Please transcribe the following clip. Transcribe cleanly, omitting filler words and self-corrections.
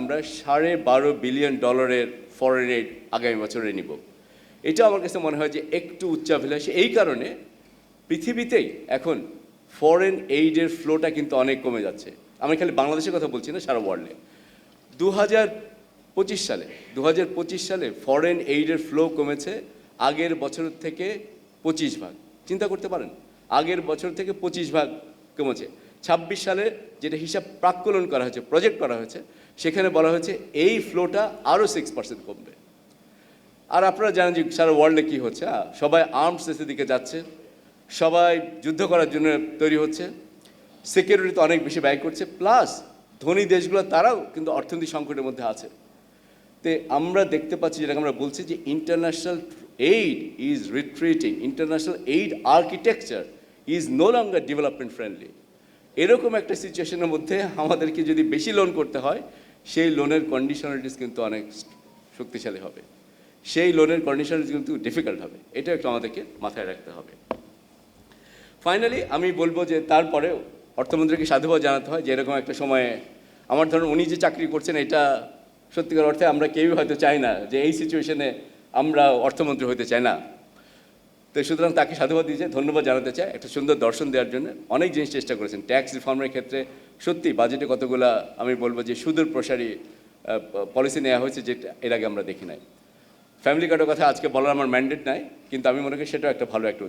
আমরা $12.5 billion foreign aid আগামী বছরে নিব। এটা আমার কাছে মনে হয় যে একটু উচ্চাভিলাষী, এই কারণে পৃথিবীতেই এখন ফরেন এইডের ফ্লোটা কিন্তু অনেক কমে যাচ্ছে। আমি খালি বাংলাদেশের কথা বলছি না, সারা ওয়ার্ল্ডে। 2025 সালে ফরেন এইডের ফ্লো কমেছে আগের বছর থেকে 25 ভাগ। চিন্তা করতে পারেন, আগের বছর থেকে 25 ভাগ কমেছে। 26 সালে যেটা হিসাব প্রাক্কলন করা হয়েছে, প্রজেক্ট করা হয়েছে, সেখানে বলা হয়েছে এই ফ্লোটা আরও 6% কমবে। আর আপনারা জানেন যে সারা ওয়ার্ল্ডে কী হচ্ছে, সবাই আর্মস রেসের দিকে যাচ্ছে, সবাই যুদ্ধ করার জন্য তৈরি হচ্ছে, সিকিউরিটিতে অনেক বেশি ব্যয় করছে, প্লাস ধনী দেশগুলো তারাও কিন্তু অর্থনৈতিক সংকটের মধ্যে আছে। তো আমরা দেখতে পাচ্ছি, যেটাকে আমরা বলছি যে international aid is retreating, international aid architecture is no longer development friendly. এরকম একটা সিচুয়েশনের মধ্যে আমাদেরকে যদি বেশি লোন করতে হয়, সেই লোনের কন্ডিশনালিটিস কিন্তু অনেক শক্তিশালী হবে, সেই লোনের কন্ডিশনালিটিস কিন্তু ডিফিকাল্ট হবে। এটা একটু আমাদেরকে মাথায় রাখতে হবে। ফাইনালি আমি বলবো যে তারপরেও অর্থমন্ত্রীকে সাধুবাদ জানাতে হয় যে এরকম একটা সময়ে, আমার ধরুন উনি যে চাকরি করছেন, এটা সত্যিকার অর্থে আমরা কেউই হয়তো চাই না যে এই সিচুয়েশনে আমরা অর্থমন্ত্রী হতে চাই না। তো সুতরাং তাকে সাধুবাদ দিয়ে ধন্যবাদ জানাতে চাই একটা সুন্দর দর্শন দেওয়ার জন্য। অনেক জিনিস চেষ্টা করেছেন ট্যাক্স রিফর্মের ক্ষেত্রে, সত্যি বাজেটে কতগুলা আমি বলবো যে সুদূর প্রসারী পলিসি নেওয়া হয়েছে, যেটা এর আগে আমরা দেখি নাই। ফ্যামিলি কার্ডের কথা আজকে বলার আমার ম্যান্ডেট নাই, কিন্তু আমি মনে করি সেটাও একটা ভালো একটা